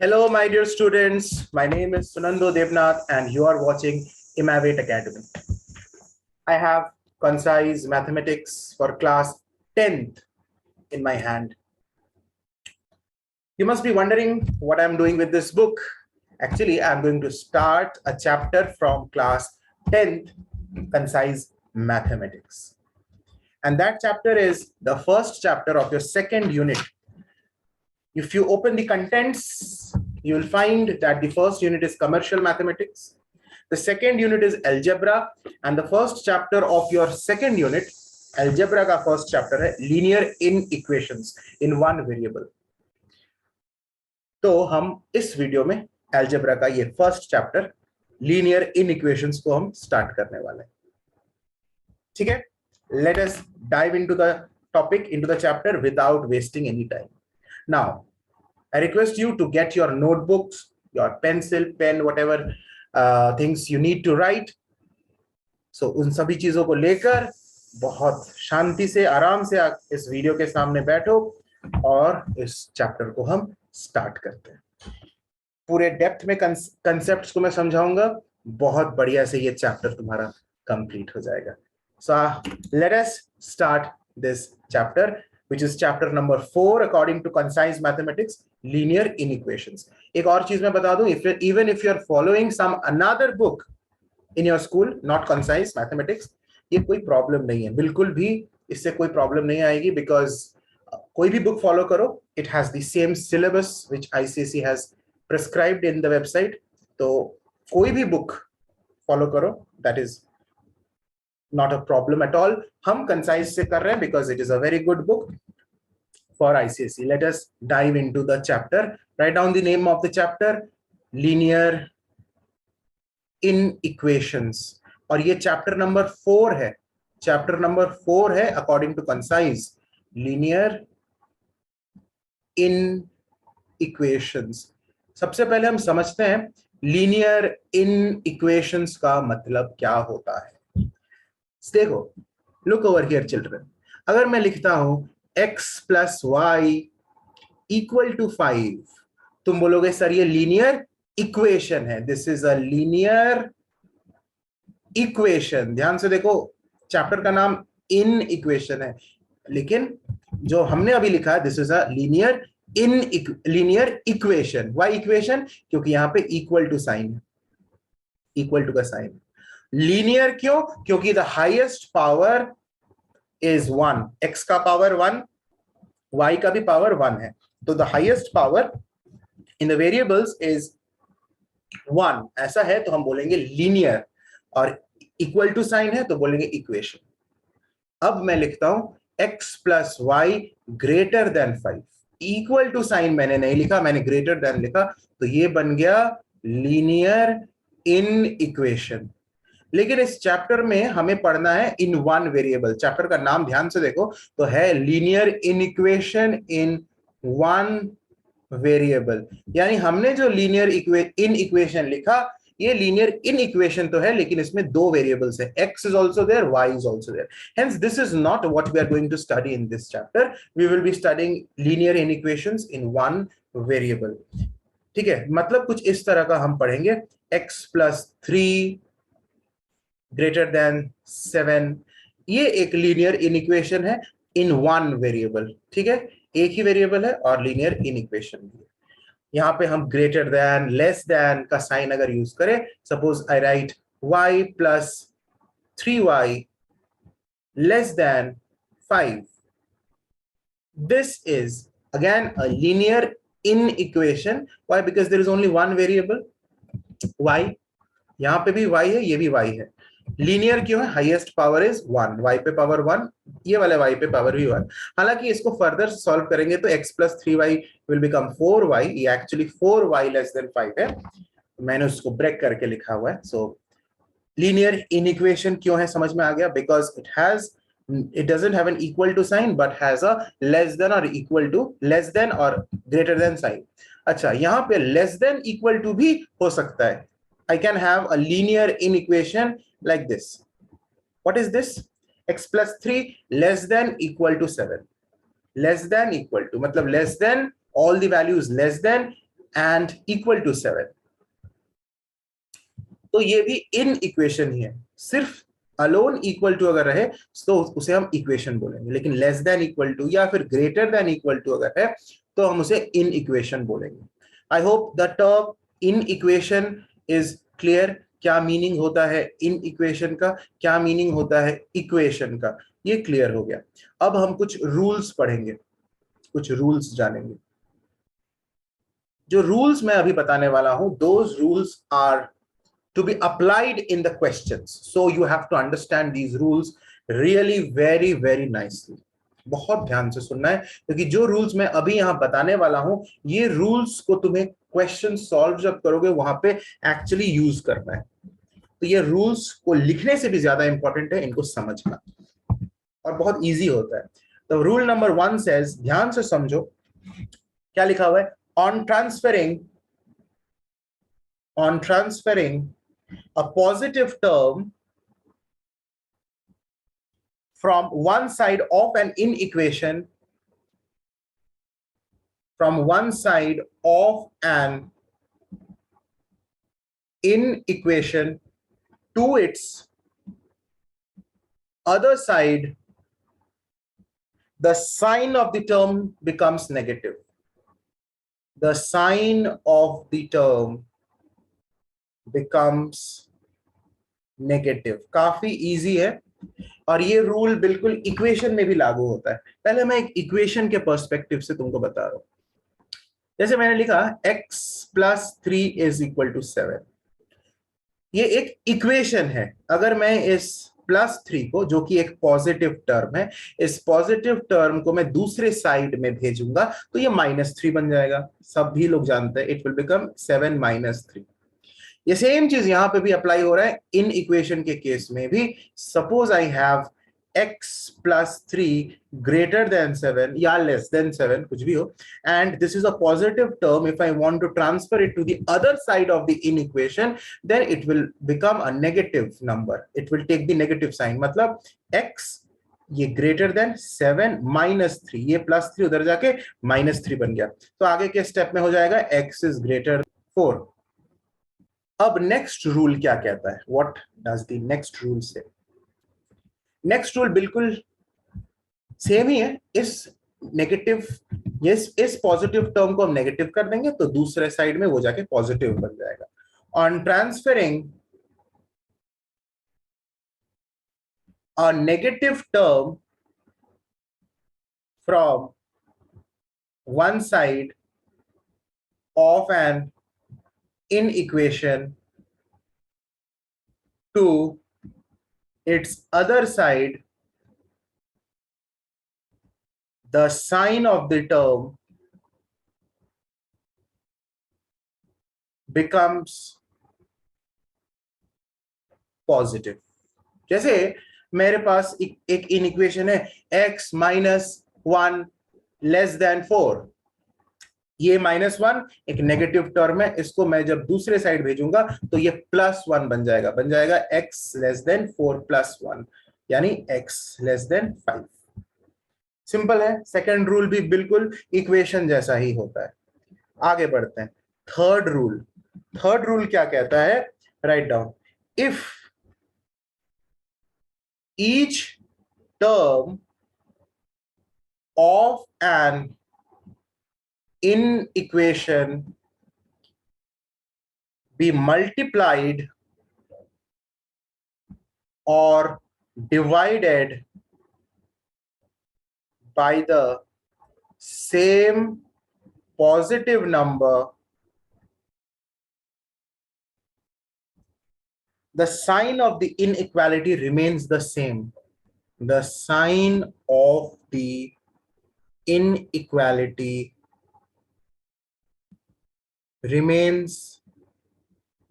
Hello, my dear students. My name is Sunando Devnath, and you are watching Imavate Academy. I have concise mathematics for class 10th in my hand. You must be wondering what I'm doing with this book. Actually, I'm going to start a chapter from class 10th, concise mathematics. And that chapter is the first chapter of your second unit. If you open the contents, you will find that the first unit is commercial mathematics. The second unit is algebra, and the first chapter of your second unit, algebra का first chapter है linear inequations in one variable. तो हम इस video में algebra का ये first chapter linear inequations को हम start करने वाले हैं. ठीक है? Let us dive into the topic, into the chapter without wasting any time. Now, I request you to get your notebooks, your pencil, pen, whatever things you need to write. So उन सभी चीजों को लेकर बहुत शांति से आराम से इस वीडियो के सामने बैठो और इस चैप्टर को हम स्टार्ट करते हैं. पूरे डेप्थ में कंसेप्ट्स को मैं समझाऊंगा. बहुत बढ़िया से ये चैप्टर तुम्हारा कंप्लीट हो जाएगा. So let us start this chapter, which is chapter number 4 according to concise mathematics, linear inequations. एक और चीज मैं बता दूं, even if you are following some another book in your school, not concise mathematics, ये कोई प्रॉब्लम नहीं है, बिल्कुल भी इससे कोई प्रॉब्लम नहीं आएगी, because कोई भी बुक फॉलो करो, it has the same syllabus which ICSE has prescribed in the website. तो कोई भी बुक फॉलो करो, that is not a problem at all. हम concise से कर रहे हैं because it is a very good book for ICSE. Let us dive into the chapter. Write down the name of the chapter, linear inequations. और ये chapter number 4 है. Chapter number 4 है according to concise, linear inequations. सबसे पहले हम समझते हैं linear inequations का मतलब क्या होता है. देखो, look over here children. अगर मैं लिखता हूं x plus y equal to 5, तुम बोलोगे सर ये लीनियर इक्वेशन है. This is a linear equation. ध्यान से देखो, चैप्टर का नाम इन इक्वेशन है, लेकिन जो हमने अभी लिखा है this is a linear equation. Why equation? क्योंकि यहां पे इक्वल टू साइन है, इक्वल टू का साइन. लीनियर क्यों? क्योंकि the highest power is 1. x का पावर 1, y का भी पावर 1 है. तो the highest power in the variables is 1. ऐसा है तो हम बोलेंगे linear, और equal to sign है तो बोलेंगे equation. अब मैं लिखता हूं x plus y greater than 5. equal to sign मैंने नहीं लिखा, मैंने greater than लिखा, तो ये बन गया linear inequation. लेकिन इस चैप्टर में हमें पढ़ना है इन वन वेरिएबल. चैप्टर का नाम ध्यान से देखो तो है linear inequation in one variable. यानी हमने जो लीनियर इनइक्वेशन लिखा, ये लीनियर इनइक्वेशन तो है, लेकिन इसमें दो वेरिएबल्स है. x is also there, y is also there. Hence this is not what we are going to study in this chapter. We will be studying linear inequations in one variable. ठीक है, मतलब कुछ इस तरह का हम पढ़ेंगे. x plus 3 greater than 7, ये एक लीनियर इनइक्वेशन है इन वन वेरिएबल. ठीक है, एक ही वेरिएबल है और लीनियर इनइक्वेशन भी है. यहां पे हम ग्रेटर देन, लेस देन का साइन अगर यूज करें, suppose I right y plus 3y less than 5, this is again a linear inequation. Why? Because there is only one variable y. यहां पे भी y है, ये भी y है. लीनियर क्यों है? हाईएस्ट पावर इज 1, y पे पावर 1, ये वाले y पे पावर भी 1. हालांकि इसको फर्दर सॉल्व करेंगे तो x plus 3y will become 4y. ये एक्चुअली 4y लेस देन 5 है, मैंने उसको ब्रेक करके लिखा हुआ है. सो लीनियर इनइक्वेशन क्यों है समझ में आ गया? Because it doesn't have an equal to sign but has a less than or equal to, less than or greater than sign. अच्छा, यहां पे less than equal to भी हो सकता है. I can have a linear inequation like this. What is this? X plus 3 less than equal to 7. Less than equal to मतलब less than, all the values less than, and equal to 7, तो ये भी in equation ही है। सिर्फ alone equal to अगर रहे तो उसे हम इक्वेशन बोलेंगे, लेकिन लेस देन इक्वल टू या फिर ग्रेटर देन इक्वल टू अगर है तो हम उसे इन इक्वेशन बोलेंगे। I hope the term in equation is clear. क्या मीनिंग होता है इन इक्वेशन का, क्या मीनिंग होता है इक्वेशन का, ये क्लियर हो गया। अब हम कुछ रूल्स पढ़ेंगे, कुछ रूल्स जानेंगे। जो रूल्स मैं अभी बताने वाला हूं, those rules are to be applied in the questions, so you have to understand these rules really very nicely। बहुत ध्यान से सुनना है, क्योंकि जो रूल्स मैं अभी यहां बताने वाला हूं, ये रूल्स को तुम्हें क्वेश्चन सॉल्व जब करोगे वहां पे एक्चुअली यूज करना है। तो ये रूल्स को लिखने से भी ज्यादा इंपॉर्टेंट है इनको समझना, और बहुत इजी होता है। तो रूल नंबर 1 सेज, ध्यान से समझो क्या लिखा हुआ है। On transferring a positive term from one side of an inequation to its other side, the sign of the term becomes negative. The sign of the term becomes negative। काफी easy है, और ये रूल बिल्कुल equation में भी लागू होता है। पहले मैं एक इक्वेशन के पर्सपेक्टिव से तुमको बता रहा हूं। जैसे मैंने लिखा x + 3 = 7, ये एक इक्वेशन है। अगर मैं इस +3 को, जो कि एक पॉजिटिव टर्म है, इस पॉजिटिव टर्म को मैं दूसरे साइड में भेजूंगा तो ये -3 बन जाएगा। सभी लोग जानते हैं, इट विल बिकम 7 - 3। ये सेम चीज यहां पे भी अप्लाई हो रहा है इन इक्वेशन के केस में भी। Suppose I have x + 3 greater than 7 या less than 7, कुछ भी हो, and this is a positive term. If I want to transfer it to the other side of the in equation, then it will become a negative number. It will take the negative sign। मतलब x ये greater than 7 -3, ये +3 उधर जाके -3 बन गया। तो आगे के स्टेप में हो जाएगा x is greater 4। अब नेक्स्ट रूल क्या कहता है? What does the next rule से? नेक्स्ट रूल बिल्कुल सेम ही है। इस नेगेटिव, इस पॉजिटिव टर्म को हम नेगेटिव कर देंगे तो दूसरे साइड में वो जाके पॉजिटिव बन जाएगा। On transferring a negative term from one side of an inequation to its other side, the sign of the term becomes positive। जैसे मेरे पास एक इनइक्वेशन है x - 1 < 4। ये -1 एक नेगेटिव टर्म है, इसको मैं जब दूसरे साइड भेजूंगा तो ये +1 बन जाएगा x < 4 + 1, यानी x < 5। सिंपल है। सेकंड रूल भी बिल्कुल इक्वेशन जैसा ही होता है। आगे बढ़ते हैं। थर्ड रूल क्या कहता है? Write down, if each term of an inequation be multiplied or divided by the same positive number, the sign of the inequality remains the same. The sign of the inequality remains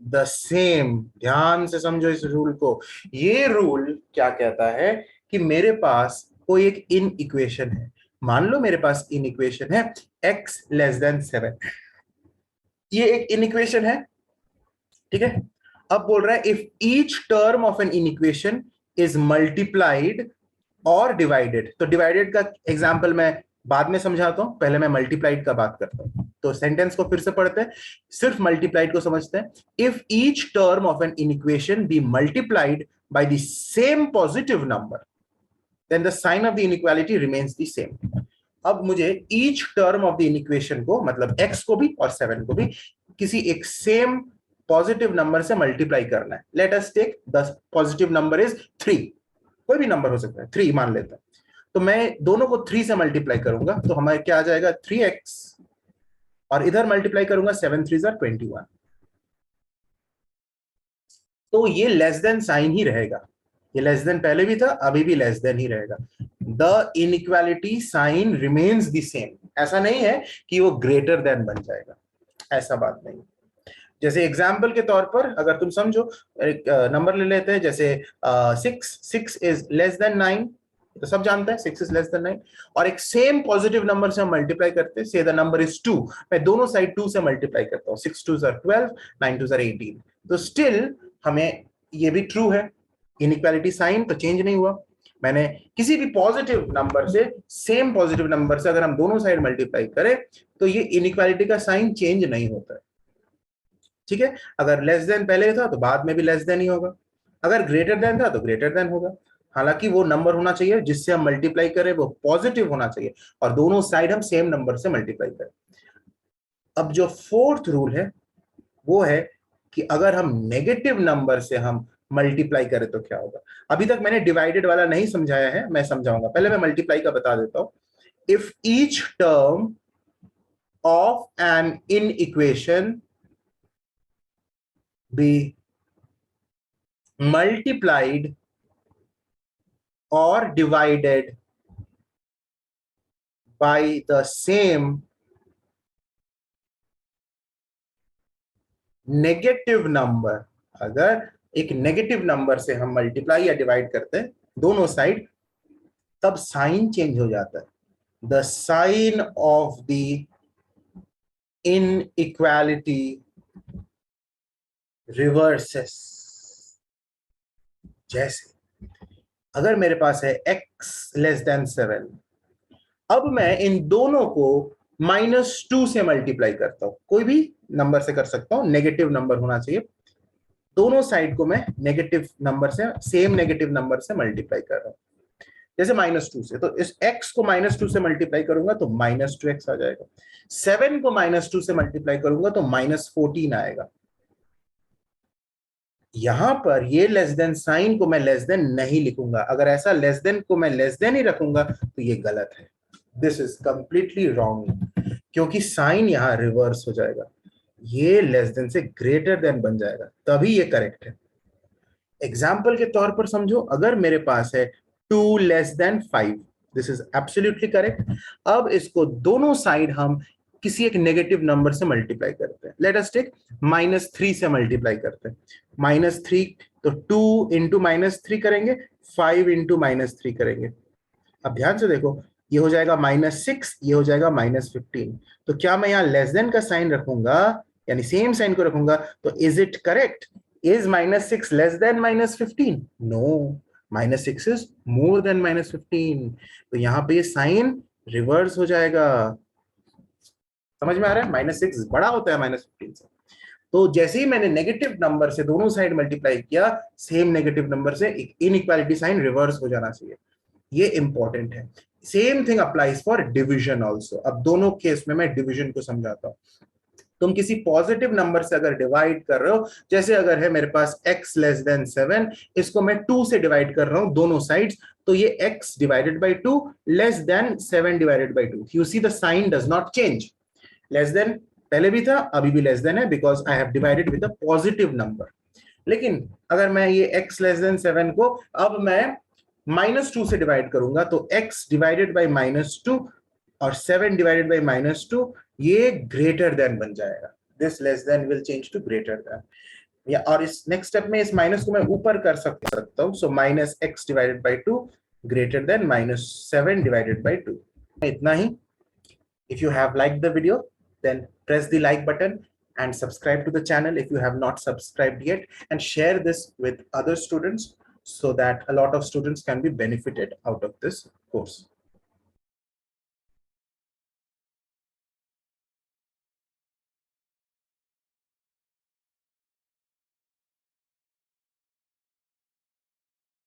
the same। ध्यान से समझो इस rule को। ये rule क्या कहता है कि मेरे पास कोई एक इन इक्वेशन है। मान लो मेरे पास इन इक्वेशन है x < 7। ये एक इन इक्वेशन है, ठीक है। अब बोल रहा है if each term of an inequation is multiplied और डिवाइडेड। तो डिवाइडेड का एग्जांपल मैं बाद में समझाता हूं, पहले मैं मल्टीप्लाइड का बात करता हूं। तो सेंटेंस को फिर से पढ़ते हैं, सिर्फ मल्टीप्लाइड को समझते हैं। If each term of an inequation be multiplied by the same positive number then the sign of the inequality remains the same. अब मुझे each term of the inequation को, मतलब x को भी और 7 को भी, किसी एक सेम पॉजिटिव नंबर से मल्टीप्लाई करना है। Let us take the positive number is 3, कोई भी नंबर हो सकता है, 3 मान लेते हैं। तो मैं दोनों को 3 से मल्टीप्लाई करूंगा तो हमारे क्या आ जाएगा 3x, और इधर मल्टीप्लाई करूंगा 7 3 21। तो ये लेस देन साइन ही रहेगा, ये लेस देन पहले भी था, अभी भी लेस देन ही रहेगा। The inequality sign remains the same. ऐसा नहीं है कि वो ग्रेटर देन बन जाएगा, ऐसा बात नहीं। जैसे एग्जाम्पल के तौर पर अगर तुम समझो, एक नंबर ले लेते हैं, जैसे 6 इज लेस देन 9, तो सब जानते हैं 6 इज लेस देन 9, और एक सेम पॉजिटिव नंबर से हम मल्टीप्लाई करते हैं, से द नंबर इज 2, मैं दोनों साइड 2 से मल्टीप्लाई करता हूं, 6 2 12, 9 2 18, तो स्टिल हमें ये भी ट्रू है, इनइक्वालिटी साइन तो चेंज नहीं हुआ। मैंने किसी भी पॉजिटिव नंबर से सेम पॉजिटिव नंबर से अगर हम दोनों साइड मल्टीप्लाई करें तो ये इनइक्वालिटी का साइन चेंज नहीं होता है, ठीक है। अगर लेस देन पहले था तो बाद में भी लेस देन ही होगा, अगर ग्रेटर देन था तो ग्रेटर देन होगा। हालांकि वो नंबर होना चाहिए जिससे हम मल्टीप्लाई करें वो पॉजिटिव होना चाहिए, और दोनों साइड हम सेम नंबर से मल्टीप्लाई करें। अब जो फोर्थ रूल है वो है कि अगर हम नेगेटिव नंबर से हम मल्टीप्लाई करें तो क्या होगा। अभी तक मैंने डिवाइडेड वाला नहीं समझाया है, मैं समझाऊंगा, पहले मैं मल्टीप्लाई का बता देता हूं। If each term of an inequation be multiplied or divided by the same negative number, अगर एक नेगेटिव नंबर से हम मल्टीप्लाई या डिवाइड करते हैं दोनों साइड, तब साइन चेंज हो जाता है। The sign of the inequality reverses. जैसे अगर मेरे पास है x लेस देन 7, अब मैं इन दोनों को -2 से मल्टीप्लाई करता हूं, कोई भी नंबर से कर सकता हूं, नेगेटिव नंबर होना चाहिए। दोनों साइड को मैं नेगेटिव नंबर से, सेम नेगेटिव नंबर से मल्टीप्लाई कर रहा हूं, जैसे -2 से, तो इस x को -2 से मल्टीप्लाई करूंगा तो -2x आ जाएगा। 7 को -2 से मल्टीप्लाई करूंगा तो -14 आएगा। यहां पर ये लेस देन साइन को मैं लेस देन नहीं लिखूंगा, अगर ऐसा लेस देन को मैं लेस देन ही रखूंगा तो ये गलत है, दिस इज कंप्लीटली रॉन्ग, क्योंकि साइन यहां रिवर्स हो जाएगा, ये लेस देन से ग्रेटर देन बन जाएगा, तभी ये करेक्ट है। एग्जाम्पल के तौर पर समझो, अगर मेरे पास है 2 less then 5, this is absolutely correct. अब इसको दोनों साइड हम किसी एक नेगेटिव नंबर से मल्टीप्लाई करते हैं, लेट अस टेक -3 से मल्टीप्लाई करते हैं। -3 तो 2 इंटू -3 करेंगे, 5 इंटू -3 करेंगे। अब ध्यान से देखो, ये हो जाएगा -6, ये हो जाएगा -15, तो क्या मैं यहाँ लेस देन का साइन रखूंगा, यानी सेम साइन को रखूंगा, तो is it correct? Is -6 less than -15? No, -6 is more than -15, तो यहाँ पे साइन रिवर्स हो जाएगा। समझ में आ रहा है? -6 बड़ा होता है -15 से। तो जैसे ही मैंने नेगेटिव नंबर से दोनों साइड मल्टीप्लाई किया, सेम नेगेटिव नंबर से इनइक्वालिटी साइन रिवर्स हो जाना चाहिए, ये इंपॉर्टेंट है। Same thing applies for division also. अब दोनों केस में मैं डिवीजन को समझाता हूं। तुम किसी पॉजिटिव नंबर से अगर डिवाइड कर रहे हो, जैसे अगर है मेरे पास x लेस देन 7, इसको मैं 2 से डिवाइड कर रहा हूं दोनों साइड्स, तो ये x divided by 2 less than 7 divided by 2, you see the sign does not change. Less than पहले भी था, अभी भी लेस देन है, because I have divided with a positive number. लेकिन अगर मैं ये x लेस देन 7 को अब मैं -2 से डिवाइड करूंगा, तो x डिवाइडेड बाई -2 और 7 डिवाइडेड बाई -2, ये ग्रेटर देन बन जाएगा। This less than will change to greater than, या और इस नेक्स्ट स्टेप में इस माइनस को मैं ऊपर कर सकता हूं, सो -x divided by 2 greater than -7 divided by 2। इतना ही। If you have liked the video, then press the like button and subscribe to the channel if you have not subscribed yet, and share this with other students so that a lot of students can be benefited out of this course.